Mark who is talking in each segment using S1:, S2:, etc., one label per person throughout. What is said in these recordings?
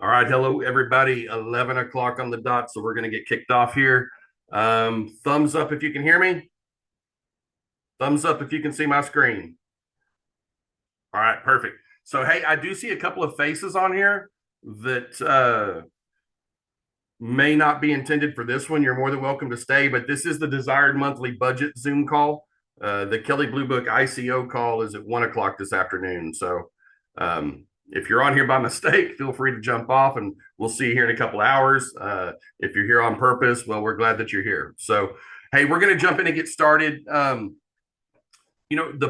S1: All right, hello everybody. 11 o'clock on the dot, so we're going to get kicked off here. Thumbs up if you can hear me. Thumbs up if you can see my screen. All right, perfect. So, hey, I do see a couple of faces on here that may not be intended for this one. You're more than welcome to stay, but this is the desired monthly budget Zoom call. The Kelley Blue Book ICO call is at 1 o'clock this afternoon. So, if you're on here by mistake, feel free to jump off and we'll see you here in a couple hours. If you're here on purpose, well, we're glad that you're here. So, hey, we're going to jump in and get started. The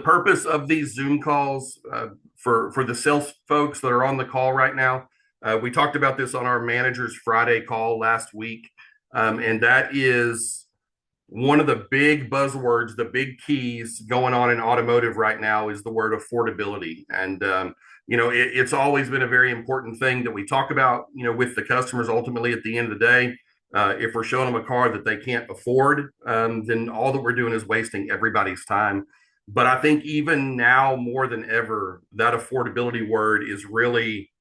S1: purpose of these Zoom calls for the sales folks that are on the call right now, we talked about this on our Managers Friday call last week, and that is one of the big buzzwords, the big keys going on in automotive right now is the word affordability. And it's always been a very important thing that we talk about, with the customers. Ultimately, at the end of the day, if we're showing them a car that they can't afford, then all that we're doing is wasting everybody's time. But I think even now more than ever, that affordability word is really,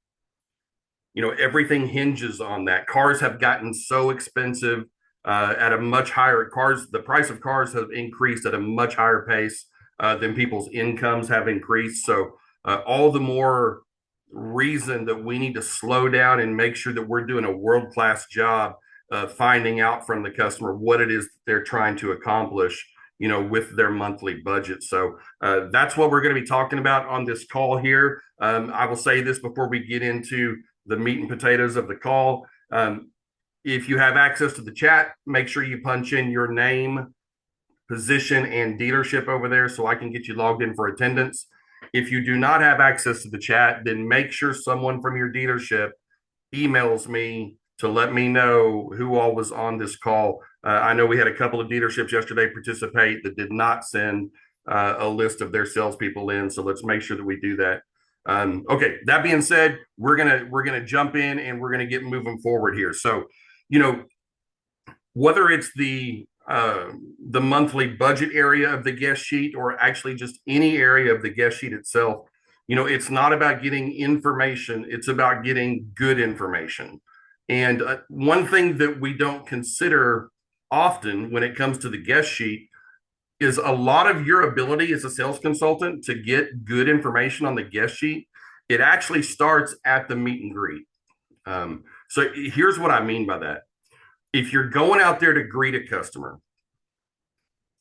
S1: everything hinges on that. Cars have gotten so expensive at a much higher the price of cars have increased at a much higher pace than people's incomes have increased. So all the more reason that we need to slow down and make sure that we're doing a world-class job finding out from the customer what it is that they're trying to accomplish, with their monthly budget. So that's what we're going to be talking about on this call here. I will say this before we get into the meat and potatoes of the call. If you have access to the chat, make sure you punch in your name, position, and dealership over there so I can get you logged in for attendance. If you do not have access to the chat, then make sure someone from your dealership emails me to let me know who all was on this call. I know we had a couple of dealerships yesterday participate that did not send a list of their salespeople in, so let's make sure that we do that. Okay, that being said, we're gonna jump in and we're gonna get moving forward here. So, whether it's the monthly budget area of the guest sheet or actually just any area of the guest sheet itself, it's not about getting information, it's about getting good information. And one thing that we don't consider often when it comes to the guest sheet is a lot of your ability as a sales consultant to get good information on the guest sheet. It actually starts at the meet and greet. So here's what I mean by that. If you're going out there to greet a customer,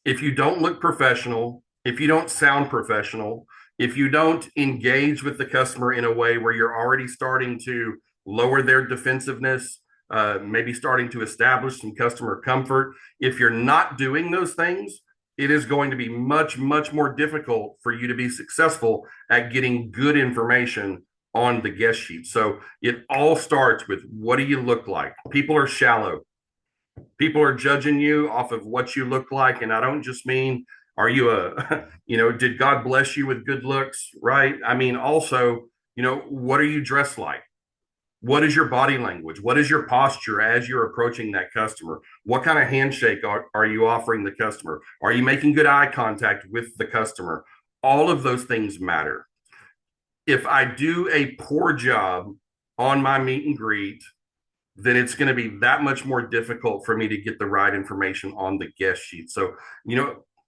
S1: if you don't look professional, if you don't sound professional, if you don't engage with the customer in a way where you're already starting to lower their defensiveness, maybe starting to establish some customer comfort, if you're not doing those things, it is going to be much, much more difficult for you to be successful at getting good information on the guest sheet. So it all starts with, what do you look like? People are shallow. People are judging you off of what you look like. And I don't just mean, are you did God bless you with good looks, right? I mean, also, what are you dressed like? What is your body language? What is your posture as you're approaching that customer? What kind of handshake are you offering the customer? Are you making good eye contact with the customer? All of those things matter. If I do a poor job on my meet and greet, then it's going to be that much more difficult for me to get the right information on the guest sheet. So,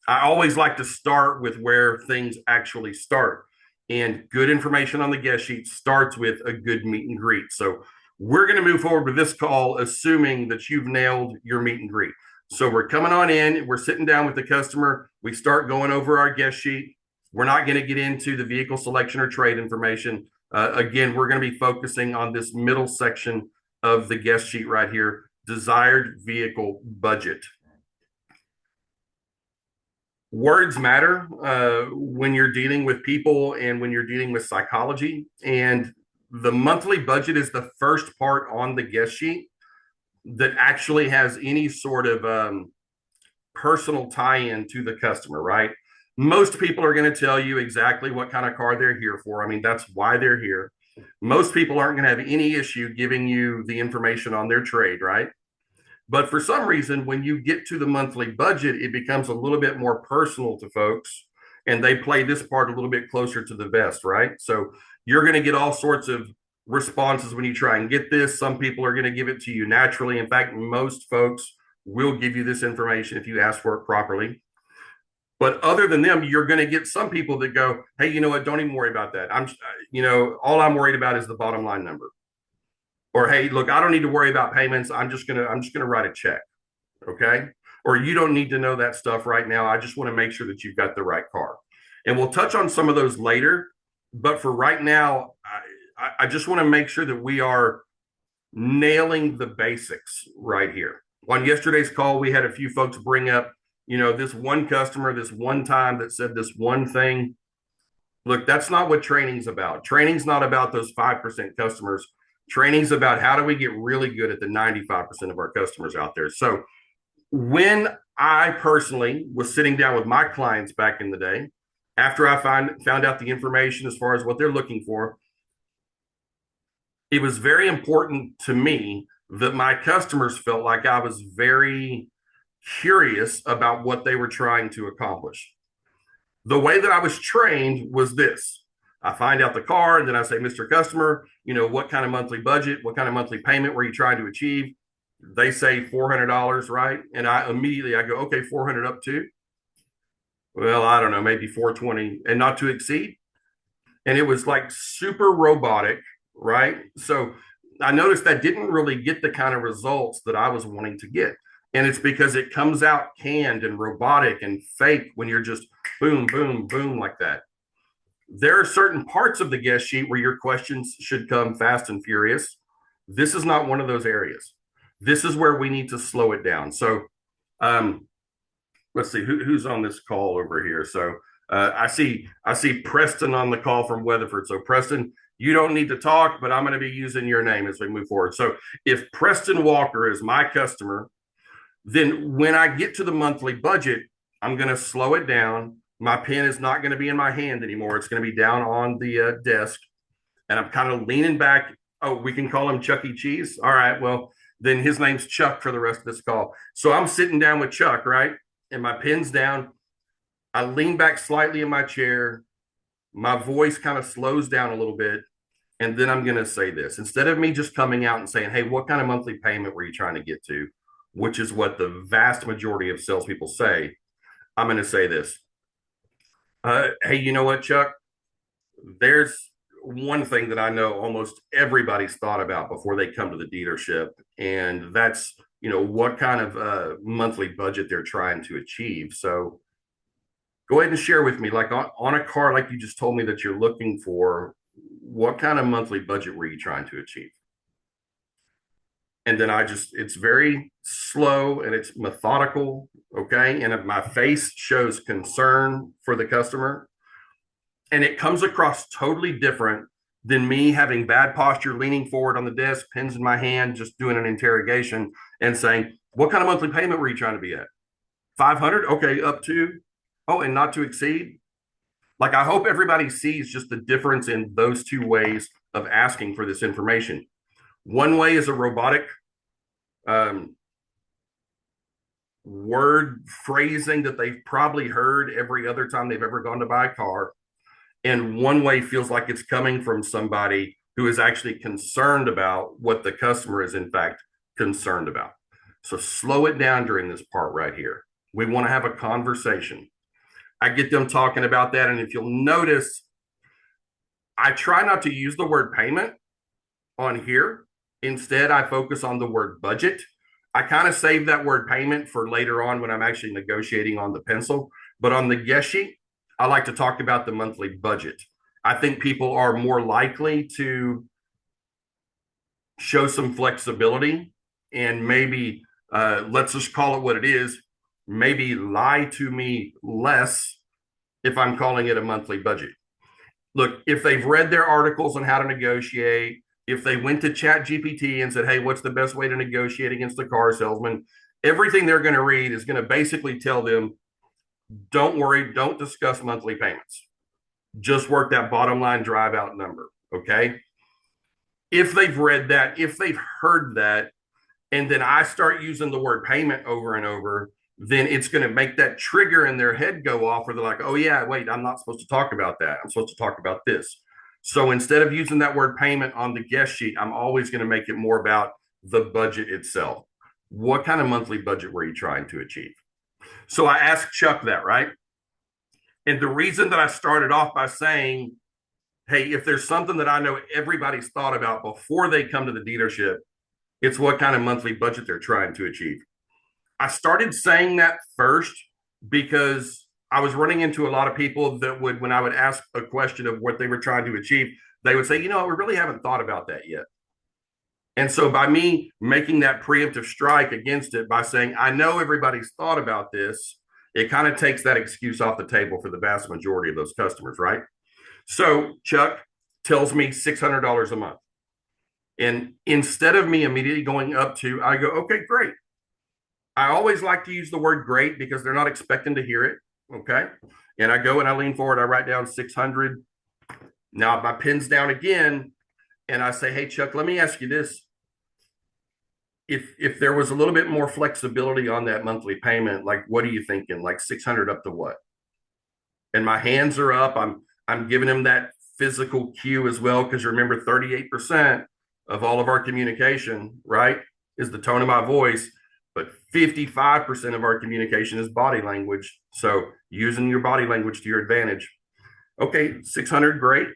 S1: I always like to start with where things actually start. And good information on the guest sheet starts with a good meet and greet. So we're going to move forward with this call, assuming that you've nailed your meet and greet. So we're coming on in, we're sitting down with the customer. We start going over our guest sheet. We're not going to get into the vehicle selection or trade information. Again, we're going to be focusing on this middle section of the guest sheet right here, desired vehicle budget. Words matter when you're dealing with people and when you're dealing with psychology. And the monthly budget is the first part on the guest sheet that actually has any sort of personal tie-in to the customer, right? Most people are going to tell you exactly what kind of car they're here for. I mean, that's why they're here. Most people aren't going to have any issue giving you the information on their trade, right? But for some reason, when you get to the monthly budget, it becomes a little bit more personal to folks and they play this part a little bit closer to the vest, right? So you're going to get all sorts of responses when you try and get this. Some people are going to give it to you naturally. In fact, most folks will give you this information if you ask for it properly. But other than them, you're going to get some people that go, hey, you know what? Don't even worry about that. All I'm worried about is the bottom line number. Or, hey, look, I don't need to worry about payments. I'm just going to write a check. Okay. Or you don't need to know that stuff right now. I just want to make sure that you've got the right car. And we'll touch on some of those later. But for right now, I just want to make sure that we are nailing the basics right here. On yesterday's call, we had a few folks bring up, this one customer, this one time that said this one thing. Look, that's not what training's about. Training's not about those 5% customers. Training's about how do we get really good at the 95% of our customers out there. So when I personally was sitting down with my clients back in the day, after I found out the information as far as what they're looking for, it was very important to me that my customers felt like I was very curious about what they were trying to accomplish. The way that I was trained was this. I find out the car and then I say, Mr. Customer, what kind of monthly budget, what kind of monthly payment were you trying to achieve? They say $400, right? And I go, okay, 400 up to, well, I don't know, maybe 420 and not to exceed. And it was like super robotic, right? So I noticed that didn't really get the kind of results that I was wanting to get. And it's because it comes out canned and robotic and fake when you're just boom, boom, boom like that. There are certain parts of the guest sheet where your questions should come fast and furious. This is not one of those areas. This is where we need to slow it down. So let's see who's on this call over here. So I see Preston on the call from Weatherford. So Preston, you don't need to talk, but I'm going to be using your name as we move forward. So if Preston Walker is my customer, then when I get to the monthly budget, I'm going to slow it down. My pen is not going to be in my hand anymore. It's going to be down on the desk. And I'm kind of leaning back. Oh, we can call him Chuck E. Cheese. All right. Well, then his name's Chuck for the rest of this call. So I'm sitting down with Chuck, right? And my pen's down. I lean back slightly in my chair. My voice kind of slows down a little bit. And then I'm going to say this. Instead of me just coming out and saying, hey, what kind of monthly payment were you trying to get to? Which is what the vast majority of salespeople say. I'm going to say this. Hey, you know what, Chuck? There's one thing that I know almost everybody's thought about before they come to the dealership. And that's, what kind of monthly budget they're trying to achieve. So go ahead and share with me, like on a car, like you just told me that you're looking for, what kind of monthly budget were you trying to achieve? And then it's very slow and it's methodical. Okay. And if my face shows concern for the customer, and it comes across totally different than me having bad posture, leaning forward on the desk, pens in my hand, just doing an interrogation and saying, what kind of monthly payment were you trying to be at? 500? Okay. Up to, oh, and not to exceed. Like, I hope everybody sees just the difference in those two ways of asking for this information. One way is a robotic word phrasing that they've probably heard every other time they've ever gone to buy a car. And one way feels like it's coming from somebody who is actually concerned about what the customer is in fact concerned about. So slow it down during this part right here. We want to have a conversation. I get them talking about that. And if you'll notice, I try not to use the word payment on here. Instead, I focus on the word budget. I kind of save that word payment for later on when I'm actually negotiating on the pencil. But on the guest sheet, I like to talk about the monthly budget. I think people are more likely to show some flexibility and maybe, let's just call it what it is, maybe lie to me less if I'm calling it a monthly budget. Look, if they've read their articles on how to negotiate, if they went to Chat GPT and said, hey, what's the best way to negotiate against a car salesman? Everything they're going to read is going to basically tell them, don't worry, don't discuss monthly payments. Just work that bottom line drive out number. Okay. If they've read that, if they've heard that, and then I start using the word payment over and over, then it's going to make that trigger in their head go off where they're like, oh yeah, wait, I'm not supposed to talk about that. I'm supposed to talk about this. So instead of using that word payment on the guest sheet, I'm always going to make it more about the budget itself. What kind of monthly budget were you trying to achieve? So I asked Chuck that, right? And the reason that I started off by saying, hey, if there's something that I know everybody's thought about before they come to the dealership, it's what kind of monthly budget they're trying to achieve. I started saying that first because I was running into a lot of people that would, when I would ask a question of what they were trying to achieve, they would say, we really haven't thought about that yet. And so by me making that preemptive strike against it by saying, I know everybody's thought about this, it kind of takes that excuse off the table for the vast majority of those customers, right? So Chuck tells me $600 a month. And instead of me immediately going up to, I go, okay, great. I always like to use the word great because they're not expecting to hear it. Okay. And I go and I lean forward, I write down 600. Now my pen's down again. And I say, hey, Chuck, let me ask you this. If there was a little bit more flexibility on that monthly payment, like what are you thinking? Like 600 up to what? And my hands are up. I'm giving him that physical cue as well, because remember, 38% of all of our communication, right, is the tone of my voice, but 55% of our communication is body language. So using your body language to your advantage. Okay, 600, great.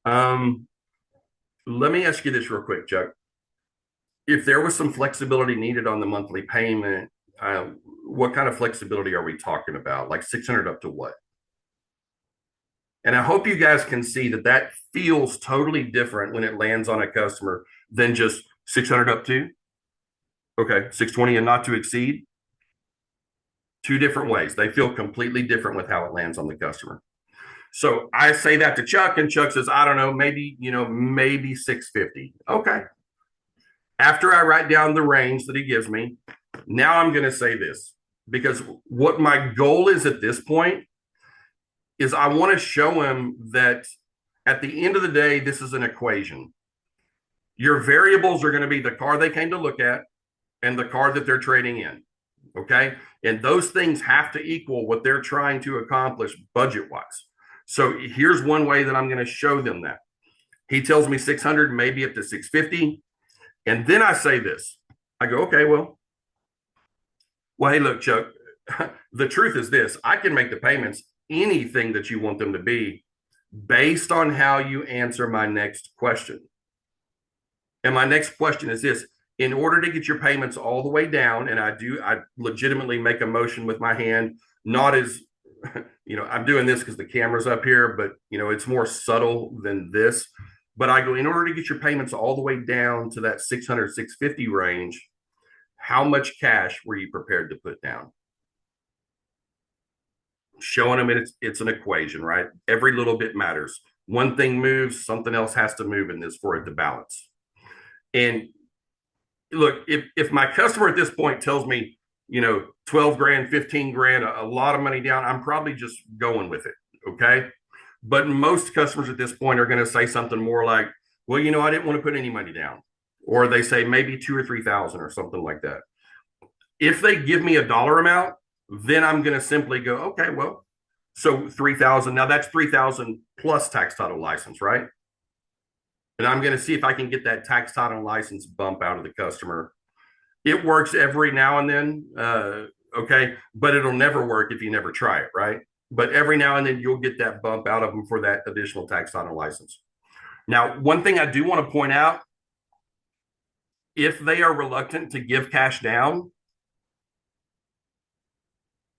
S1: Let me ask you this real quick, Chuck. If there was some flexibility needed on the monthly payment, what kind of flexibility are we talking about? Like 600 up to what? And I hope you guys can see that that feels totally different when it lands on a customer than just 600 up to. Okay, 620 and not to exceed. Two different ways. They feel completely different with how it lands on the customer. So I say that to Chuck, and Chuck says, I don't know, maybe 650. Okay. After I write down the range that he gives me, now I'm going to say this, because what my goal is at this point is I want to show him that at the end of the day, this is an equation. Your variables are going to be the car they came to look at and the car that they're trading in. Okay. And those things have to equal what they're trying to accomplish budget wise. So here's one way that I'm going to show them that. He tells me 600, maybe up to 650. And then I say this. I go, okay, well, hey, look, Chuck, the truth is this. I can make the payments anything that you want them to be based on how you answer my next question. And my next question is this. In order to get your payments all the way down, and I legitimately make a motion with my hand, not as, I'm doing this because the camera's up here, but, it's more subtle than this. But I go, in order to get your payments all the way down to that 600, 650 range, how much cash were you prepared to put down? Showing them it's an equation, right? Every little bit matters. One thing moves, something else has to move in this for it to balance. And look, if my customer at this point tells me, 12 grand, 15 grand, a lot of money down, I'm probably just going with it. Okay. But most customers at this point are going to say something more like, well, I didn't want to put any money down. Or they say maybe 2,000 or 3,000 or something like that. If they give me a dollar amount, then I'm going to simply go, okay, well, so 3,000. Now that's 3,000 plus tax title license, right? And I'm going to see if I can get that tax title license bump out of the customer. It works every now and then, okay, but it'll never work if you never try it, right? But every now and then you'll get that bump out of them for that additional tax title license. Now, one thing I do want to point out, if they are reluctant to give cash down,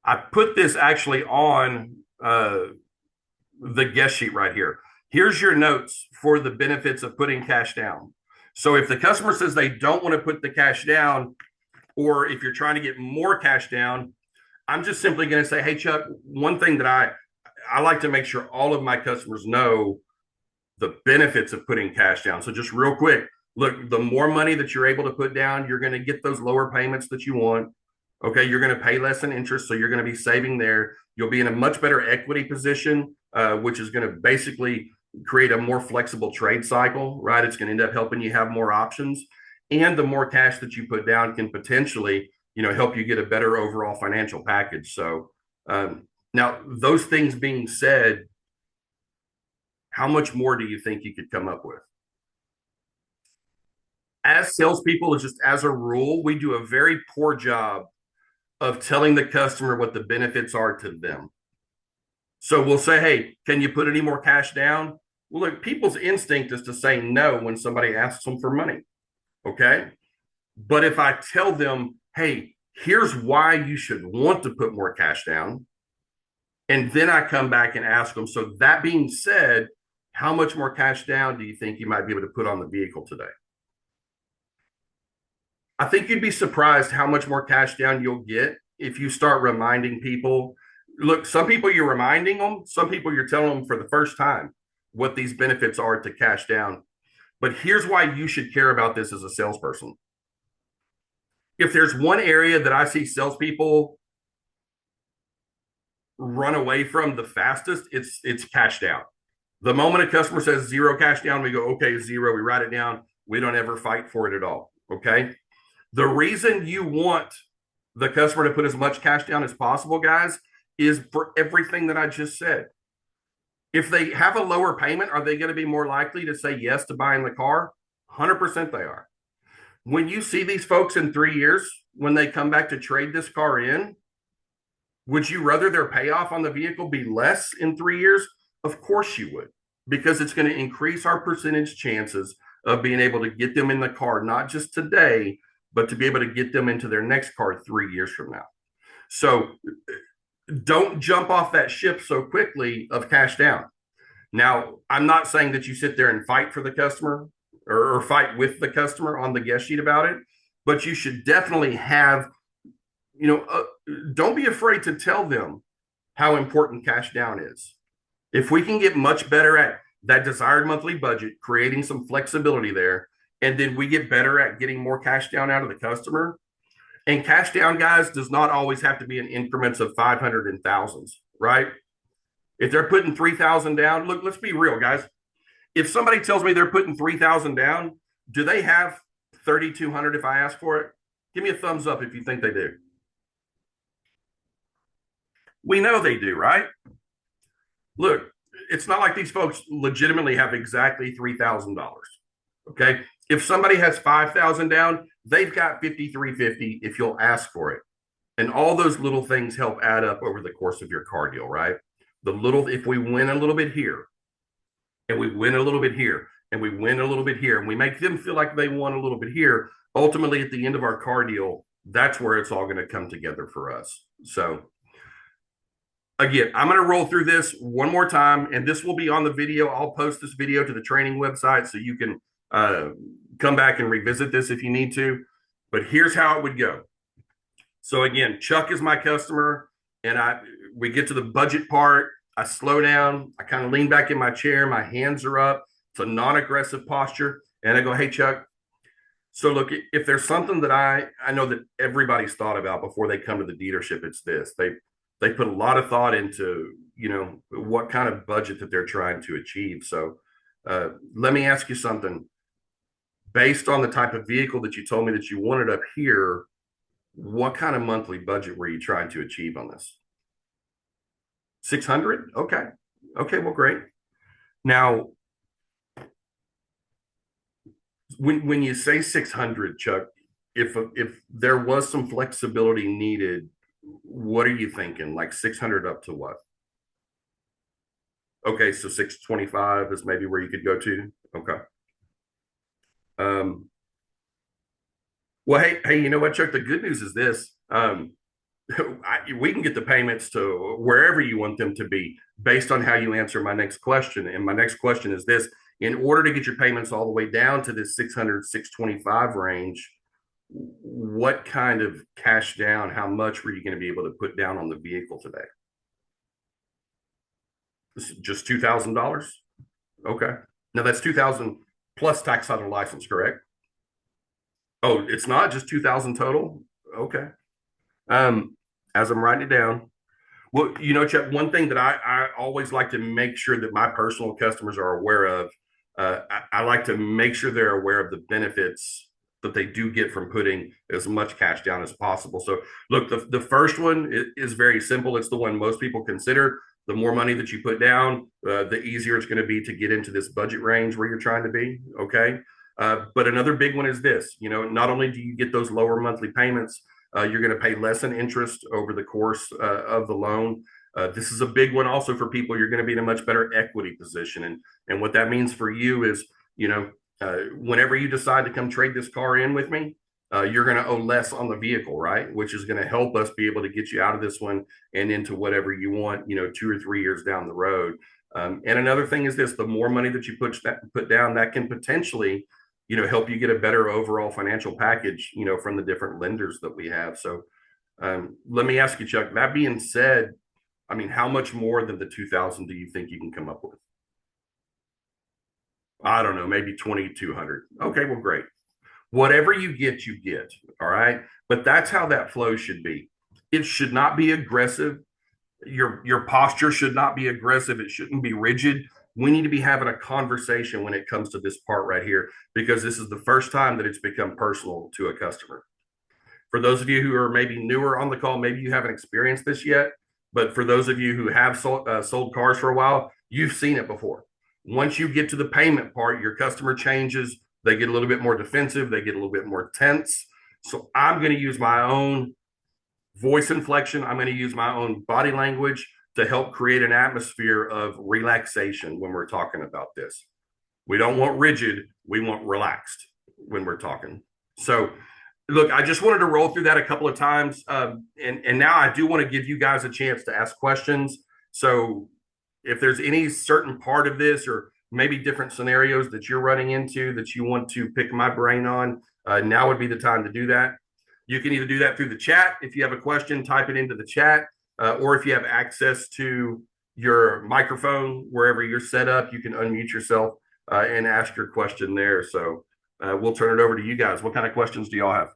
S1: I put this actually on the guest sheet right here. Here's your notes for the benefits of putting cash down. So if the customer says they don't want to put the cash down, or if you're trying to get more cash down, I'm just simply going to say, hey, Chuck, one thing that I like to make sure all of my customers know the benefits of putting cash down. So just real quick, look, the more money that you're able to put down, you're going to get those lower payments that you want. Okay, you're going to pay less in interest, so you're going to be saving there. You'll be in a much better equity position, which is going to basically create a more flexible trade cycle, right? It's going to end up helping you have more options. And the more cash that you put down can potentially, help you get a better overall financial package. So now, those things being said, how much more do you think you could come up with? As salespeople, just as a rule, we do a very poor job of telling the customer what the benefits are to them. So we'll say, hey, can you put any more cash down? Well, look, people's instinct is to say no when somebody asks them for money. Okay. But if I tell them, hey, here's why you should want to put more cash down, and then I come back and ask them, so that being said, how much more cash down do you think you might be able to put on the vehicle today? I think you'd be surprised how much more cash down you'll get if you start reminding people. Look, some people you're reminding them, some people you're telling them for the first time what these benefits are to cash down. But here's why you should care about this as a salesperson. If there's one area that I see salespeople run away from the fastest, it's cash down. The moment a customer says zero cash down, we go, okay, zero, we write it down. We don't ever fight for it at all. Okay. The reason you want the customer to put as much cash down as possible, guys, is for everything that I just said. If they have a lower payment, are they going to be more likely to say yes to buying the car? 100% they are. When you see these folks in 3 years, when they come back to trade this car in, would you rather their payoff on the vehicle be less in 3 years? Of course you would, because it's going to increase our percentage chances of being able to get them in the car, not just today, but to be able to get them into their next car 3 years from now. So don't jump off that ship so quickly of cash down. Now, I'm not saying that you sit there and fight for the customer or fight with the customer on the guest sheet about it, but you should definitely have, don't be afraid to tell them how important cash down is. If we can get much better at that desired monthly budget, creating some flexibility there, and then we get better at getting more cash down out of the customer. And cash down, guys, does not always have to be in increments of 500 and thousands, right? If they're putting 3,000 down, look, let's be real, guys. If somebody tells me they're putting 3,000 down, do they have 3,200 if I ask for it? Give me a thumbs up if you think they do. We know they do, right? Look, it's not like these folks legitimately have exactly $3,000. Okay. If somebody has 5,000 down, they've got 5,350 if you'll ask for it. And all those little things help add up over the course of your car deal, right? If we win a little bit here, and we win a little bit here, and we win a little bit here, and we make them feel like they won a little bit here, ultimately at the end of our car deal, that's where it's all going to come together for us. So again, I'm going to roll through this one more time, and this will be on the video. I'll post this video to the training website so you can come back and revisit this if you need to. But here's how it would go. So again, Chuck is my customer, and we get to the budget part. I slow down. I kind of lean back in my chair. My hands are up. It's a non-aggressive posture. And I go, hey, Chuck. So look, if there's something that I know that everybody's thought about before they come to the dealership, it's this. They put a lot of thought into, what kind of budget that they're trying to achieve. So let me ask you something. Based on the type of vehicle that you told me that you wanted up here, what kind of monthly budget were you trying to achieve on this? 600? Okay. Okay, well, great. Now, when you say 600, Chuck, if there was some flexibility needed, what are you thinking? Like 600 up to what? Okay, so 625 is maybe where you could go to. Okay. Well, hey, you know what, Chuck? The good news is this: we can get the payments to wherever you want them to be based on how you answer my next question. And my next question is this: in order to get your payments all the way down to this 600, 625 range, what kind of cash down, how much were you going to be able to put down on the vehicle today? Just $2,000? Okay. Now that's 2,000 plus tax title license, correct? Oh, it's not just 2,000 total? Okay. As I'm writing it down. Well, Chuck, one thing that I always like to make sure that my personal customers are aware of, I like to make sure they're aware of the benefits that they do get from putting as much cash down as possible. So look, the first one is very simple. It's the one most people consider. The more money that you put down, the easier it's going to be to get into this budget range where you're trying to be. Okay. But another big one is this, not only do you get those lower monthly payments, you're going to pay less in interest over the course of the loan. This is a big one also for people. You're going to be in a much better equity position. And what that means for you is, whenever you decide to come trade this car in with me, you're going to owe less on the vehicle, right? Which is going to help us be able to get you out of this one and into whatever you want, 2 or 3 years down the road. And another thing is this: the more money that you put down, that can potentially, help you get a better overall financial package, from the different lenders that we have. So let me ask you, Chuck, that being said, I mean, how much more than the 2,000 do you think you can come up with? I don't know, maybe 2,200. Okay, well, great. Whatever you get, you get. All right. But that's how that flow should be. It should not be aggressive. Your posture should not be aggressive. It shouldn't be rigid. We need to be having a conversation when it comes to this part right here, because this is the first time that it's become personal to a customer. For those of you who are maybe newer on the call, maybe you haven't experienced this yet. But for those of you who have sold cars for a while, you've seen it before. Once you get to the payment part, your customer changes. They get a little bit more defensive. They get a little bit more tense. So I'm going to use my own voice inflection. I'm going to use my own body language to help create an atmosphere of relaxation when we're talking about this. We don't want rigid. We want relaxed when we're talking. So look, I just wanted to roll through that a couple of times. And now I do want to give you guys a chance to ask questions. So if there's any certain part of this or maybe different scenarios that you're running into that you want to pick my brain on, now would be the time to do that. You can either do that through the chat. If you have a question, type it into the chat. Or if you have access to your microphone, wherever you're set up, you can unmute yourself and ask your question there. So we'll turn it over to you guys. What kind of questions do y'all have?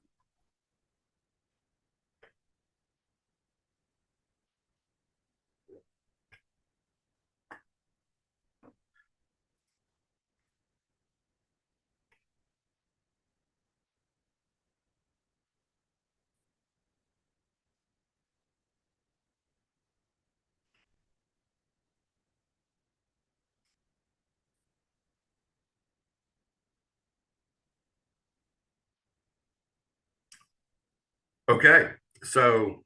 S1: Okay, so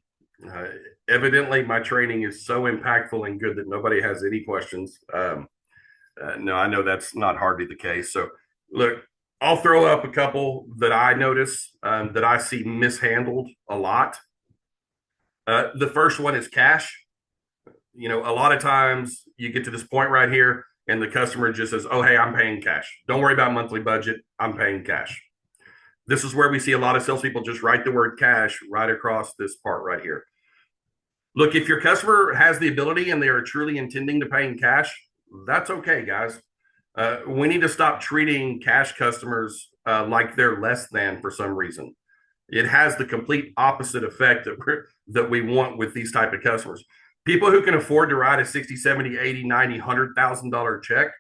S1: uh, evidently my training is so impactful and good that nobody has any questions. No, I know that's not hardly the case. So, look, I'll throw up a couple that I notice that I see mishandled a lot. The first one is cash. A lot of times you get to this point right here, and the customer just says, "Oh, hey, I'm paying cash. Don't worry about monthly budget. I'm paying cash." This is where we see a lot of salespeople just write the word cash right across this part right here. Look, if your customer has the ability and they are truly intending to pay in cash, that's okay, guys. We need to stop treating cash customers like they're less than for some reason. It has the complete opposite effect that we want with these type of customers. People who can afford to write a 60, 70, 80, 90, $100,000 check,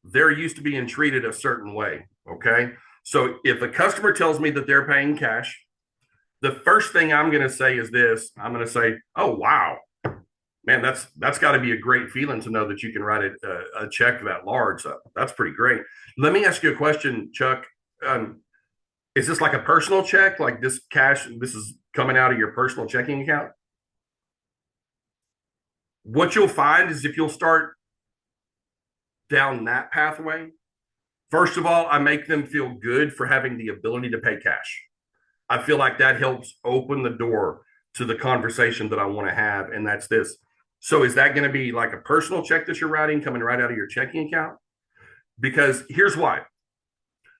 S1: they're used to being treated a certain way. Okay. So if a customer tells me that they're paying cash, the first thing I'm going to say is this. I'm going to say, "Oh, wow, man, that's got to be a great feeling to know that you can write a check that large. So that's pretty great." Let me ask you a question, Chuck. Is this like a personal check? Like this cash, this is coming out of your personal checking account? What you'll find is if you'll start down that pathway, first of all, I make them feel good for having the ability to pay cash. I feel like that helps open the door to the conversation that I want to have. And that's this. So is that going to be like a personal check that you're writing coming right out of your checking account? Because here's why.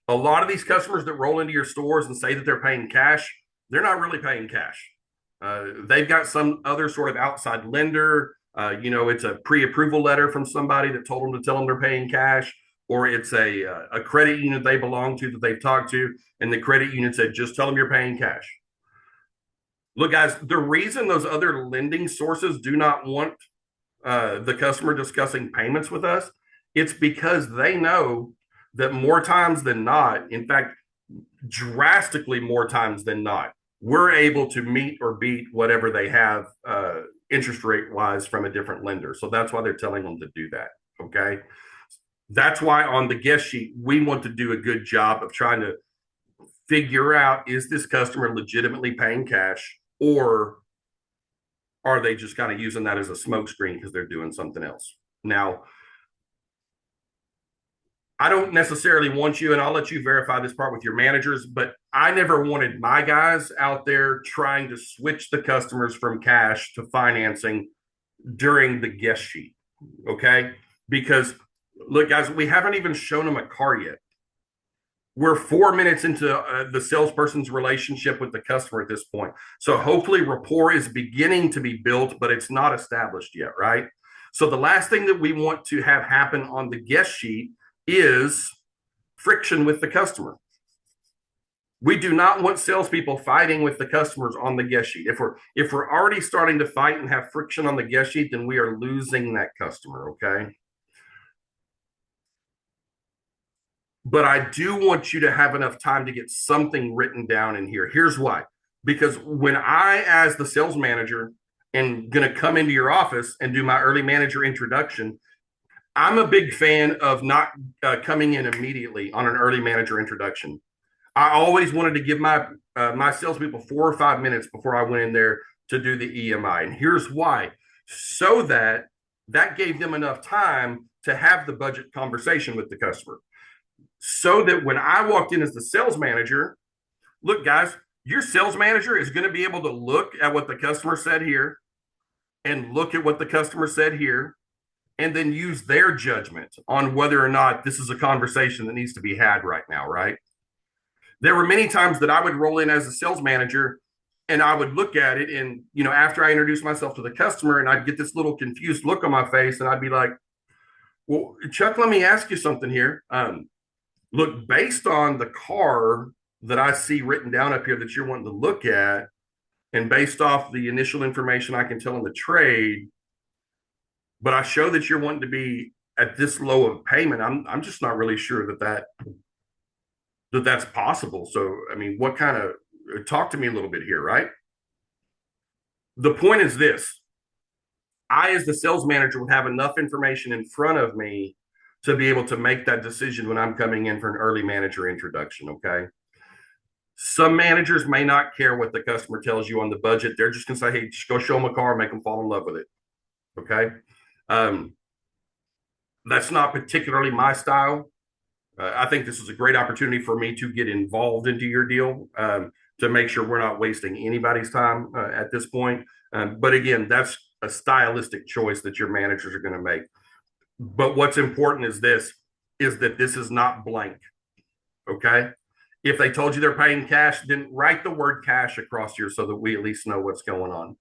S1: A lot of these customers that roll into your stores and say that they're paying cash, they're not really paying cash. They've got some other sort of outside lender. It's a pre-approval letter from somebody that told them to tell them they're paying cash, or it's a credit unit they belong to that they've talked to, and the credit unit said, "Just tell them you're paying cash." Look, guys, the reason those other lending sources do not want the customer discussing payments with us, it's because they know that more times than not, in fact, drastically more times than not, we're able to meet or beat whatever they have interest rate wise from a different lender. So that's why they're telling them to do that. Okay. That's why on the guest sheet, we want to do a good job of trying to figure out, is this customer legitimately paying cash, or are they just kind of using that as a smokescreen because they're doing something else? Now, I don't necessarily want you, and I'll let you verify this part with your managers, but I never wanted my guys out there trying to switch the customers from cash to financing during the guest sheet. Okay. Because look, guys, we haven't even shown them a car yet. We're 4 minutes into the salesperson's relationship with the customer at this point. So hopefully rapport is beginning to be built, but it's not established yet, right? So the last thing that we want to have happen on the guest sheet is friction with the customer. We do not want salespeople fighting with the customers on the guest sheet. If we're already starting to fight and have friction on the guest sheet, then we are losing that customer, okay? But I do want you to have enough time to get something written down in here. Here's why. Because when I, as the sales manager, am going to come into your office and do my early manager introduction, I'm a big fan of not coming in immediately on an early manager introduction. I always wanted to give my salespeople 4 or 5 minutes before I went in there to do the EMI. And here's why. So that gave them enough time to have the budget conversation with the customer. So that when I walked in as the sales manager, look, guys, your sales manager is going to be able to look at what the customer said here and look at what the customer said here and then use their judgment on whether or not this is a conversation that needs to be had right now, right? There were many times that I would roll in as a sales manager and I would look at it and, after I introduced myself to the customer and I'd get this little confused look on my face and I'd be like, well, Chuck, let me ask you something here. Look, based on the car that I see written down up here that you're wanting to look at, and based off the initial information I can tell in the trade, but I show that you're wanting to be at this low of payment, I'm just not really sure that's possible. So, I mean, what kind of talk to me a little bit here, right? The point is this. I, as the sales manager, would have enough information in front of me to be able to make that decision when I'm coming in for an early manager introduction, okay? Some managers may not care what the customer tells you on the budget. They're just going to say, hey, just go show them a car, make them fall in love with it, okay? That's not particularly my style. I think this is a great opportunity for me to get involved into your deal to make sure we're not wasting anybody's time at this point. But again, that's a stylistic choice that your managers are going to make. But what's important is that this is not blank. Okay. If they told you they're paying cash, then write the word cash across here so that we at least know what's going on.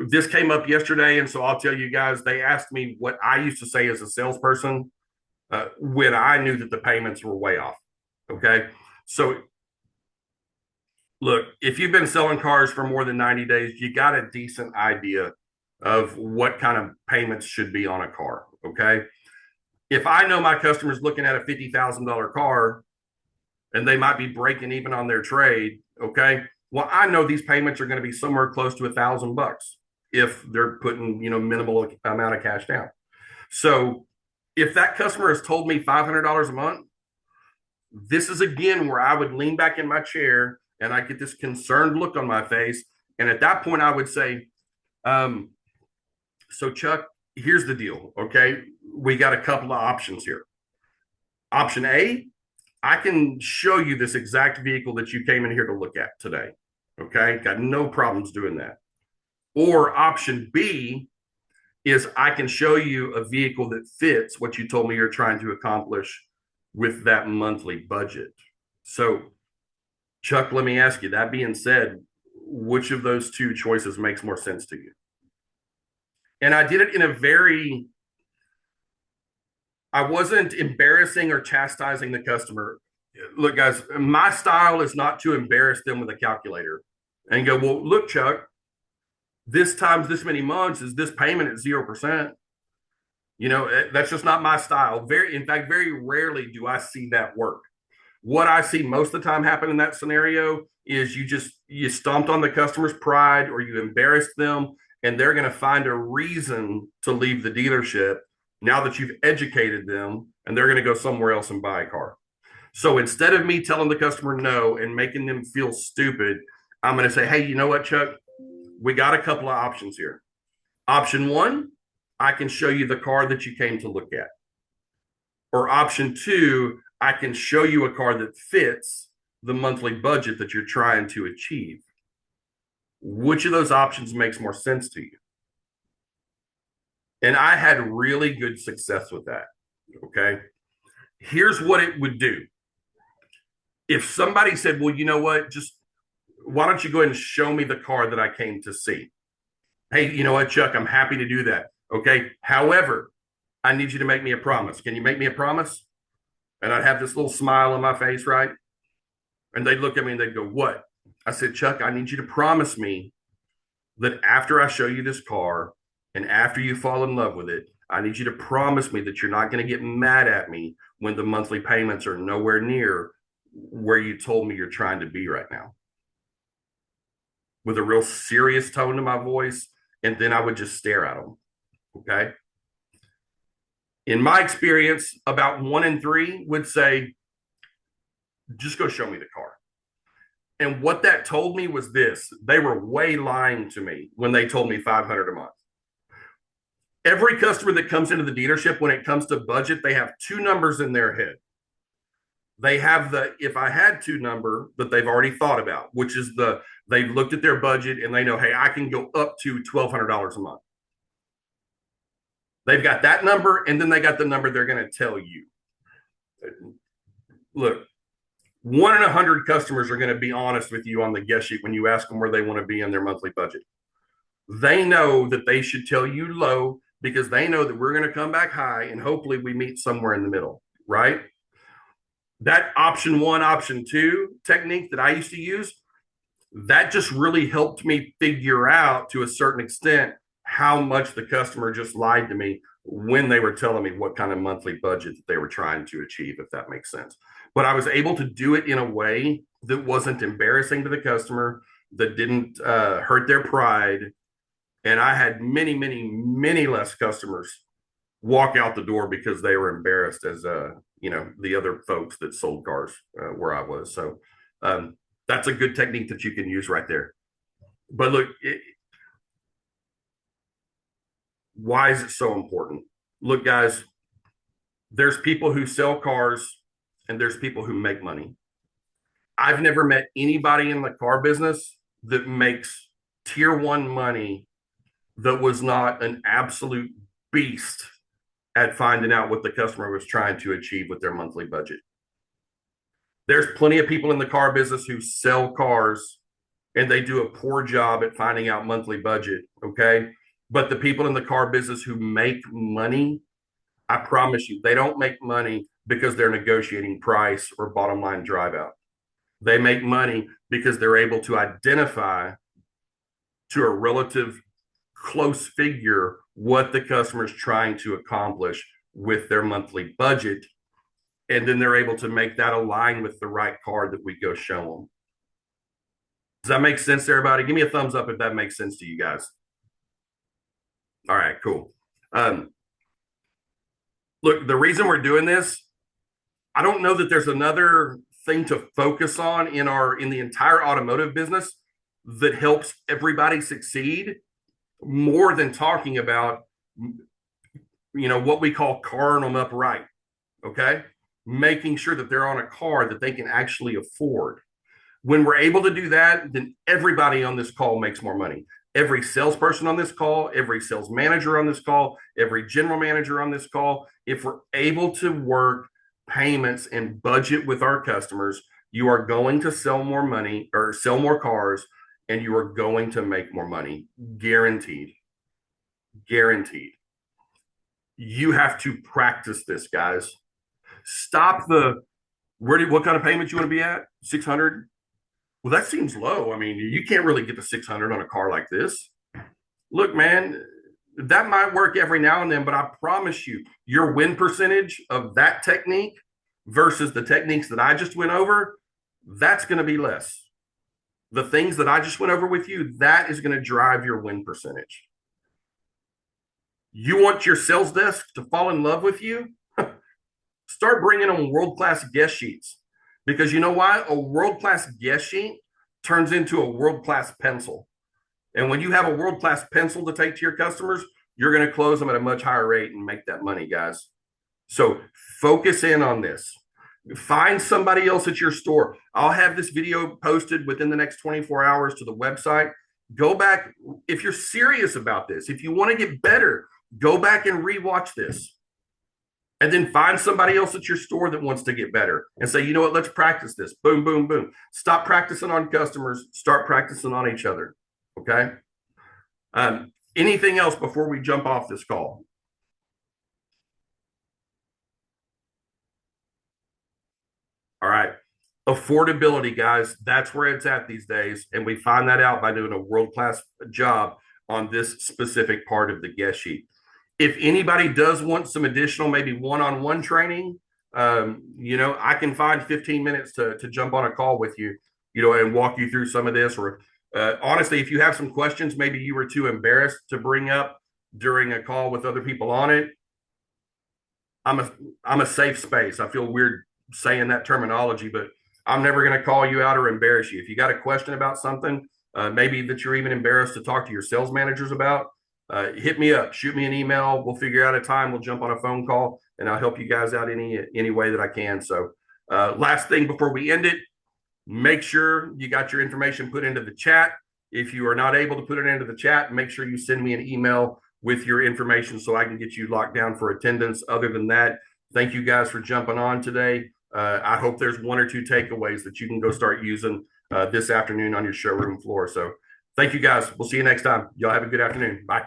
S1: This came up yesterday. And so I'll tell you guys, they asked me what I used to say as a salesperson when I knew that the payments were way off. Okay. So look, if you've been selling cars for more than 90 days, you got a decent idea of what kind of payments should be on a car. Okay. If I know my customer's looking at a $50,000 car and they might be breaking even on their trade. Okay. Well, I know these payments are going to be somewhere close to $1,000 if they're putting, minimal amount of cash down. So if that customer has told me $500 a month, this is again where I would lean back in my chair and I get this concerned look on my face. And at that point I would say, so Chuck, here's the deal. Okay. We got a couple of options here. Option A, I can show you this exact vehicle that you came in here to look at today. Okay. Got no problems doing that. Or option B is I can show you a vehicle that fits what you told me you're trying to accomplish with that monthly budget. So Chuck, let me ask you, that being said, which of those two choices makes more sense to you? And I did it in I wasn't embarrassing or chastising the customer. Look, guys, my style is not to embarrass them with a calculator and go, well, look, Chuck, this times this many months is this payment at 0%. That's just not my style. In fact, very rarely do I see that work. What I see most of the time happen in that scenario is you stomped on the customer's pride or you embarrassed them and they're going to find a reason to leave the dealership now that you've educated them, and they're going to go somewhere else and buy a car. So instead of me telling the customer no and making them feel stupid, I'm going to say, hey, you know what, Chuck? We got a couple of options here. Option one, I can show you the car that you came to look at. Or option two, I can show you a car that fits the monthly budget that you're trying to achieve. Which of those options makes more sense to you? And I had really good success with that. Okay. Here's what it would do. If somebody said, well, you know what, just why don't you go ahead and show me the car that I came to see? Hey, you know what, Chuck, I'm happy to do that. Okay. However, I need you to make me a promise. Can you make me a promise? And I'd have this little smile on my face, right? And they'd look at me and they'd go, what? I said, Chuck, I need you to promise me that after I show you this car and after you fall in love with it, I need you to promise me that you're not going to get mad at me when the monthly payments are nowhere near where you told me you're trying to be right now. With a real serious tone to my voice. And then I would just stare at them. Okay. In my experience, about 1 in 3 would say, just go show me the car. And what that told me was this: they were way lying to me when they told me $500 a month. Every customer that comes into the dealership, when it comes to budget, they have 2 numbers in their head. They have the if I had to number that they've already thought about, which is they've looked at their budget and they know, hey, I can go up to $1,200 a month. They've got that number, and then they got the number they're going to tell you. Look, 1 in 100 customers are going to be honest with you on the guest sheet when you ask them where they want to be in their monthly budget. They know that they should tell you low because they know that we're going to come back high, and hopefully we meet somewhere in the middle, right? That option 1, option 2 technique that I used to use, that just really helped me figure out to a certain extent how much the customer just lied to me when they were telling me what kind of monthly budget that they were trying to achieve, if that makes sense. But I was able to do it in a way that wasn't embarrassing to the customer, that didn't hurt their pride. And I had many, many, many less customers walk out the door because they were embarrassed as the other folks that sold cars where I was. So that's a good technique that you can use right there. But look, why is it so important? Look, guys, there's people who sell cars and there's people who make money. I've never met anybody in the car business that makes tier 1 money that was not an absolute beast at finding out what the customer was trying to achieve with their monthly budget. There's plenty of people in the car business who sell cars and they do a poor job at finding out monthly budget. Okay. But the people in the car business who make money, I promise you, they don't make money because they're negotiating price or bottom line drive out. They make money because they're able to identify to a relative close figure what the customer is trying to accomplish with their monthly budget. And then they're able to make that align with the right car that we go show them. Does that make sense to everybody? Give me a thumbs up if that makes sense to you guys. All right, cool. Look, the reason we're doing this, I don't know that there's another thing to focus on in the entire automotive business that helps everybody succeed more than talking about, what we call carring them up right. Okay. Making sure that they're on a car that they can actually afford. When we're able to do that, then everybody on this call makes more money. Every salesperson on this call, every sales manager on this call, every general manager on this call, if we're able to work payments and budget with our customers, you are going to sell more money or sell more cars, and you are going to make more money. Guaranteed. Guaranteed. You have to practice this, guys. Stop what kind of payment you want to be at? 600? Well, that seems low. I mean, you can't really get to 600 on a car like this. Look, man, that might work every now and then, but I promise you, your win percentage of that technique versus the techniques that I just went over, that's going to be less. The things that I just went over with you, that is going to drive your win percentage. You want your sales desk to fall in love with you? Start bringing on world-class guest sheets, because you know why? A world-class guest sheet turns into a world-class pencil. And when you have a world-class pencil to take to your customers, you're going to close them at a much higher rate and make that money, guys. So focus in on this. Find somebody else at your store. I'll have this video posted within the next 24 hours to the website. Go back. If you're serious about this, if you want to get better, go back and rewatch this. And then find somebody else at your store that wants to get better and say, you know what, let's practice this. Boom, boom, boom. Stop practicing on customers, start practicing on each other. Okay. Anything else before we jump off this call? All right. Affordability, guys, that's where it's at these days. And we find that out by doing a world class job on this specific part of the guest sheet. If anybody does want some additional, maybe one on one training, I can find 15 minutes to jump on a call with you, and walk you through some of this. Or honestly, if you have some questions, maybe you were too embarrassed to bring up during a call with other people on it. I'm a safe space. I feel weird saying that terminology, but I'm never going to call you out or embarrass you. If you got a question about something, maybe that you're even embarrassed to talk to your sales managers about, hit me up, shoot me an email. We'll figure out a time. We'll jump on a phone call, and I'll help you guys out any way that I can. So, last thing before we end it, make sure you got your information put into the chat. If you are not able to put it into the chat, make sure you send me an email with your information so I can get you locked down for attendance. Other than that, thank you guys for jumping on today. I hope there's one or two takeaways that you can go start using this afternoon on your showroom floor. So thank you guys. We'll see you next time. Y'all have a good afternoon. Bye.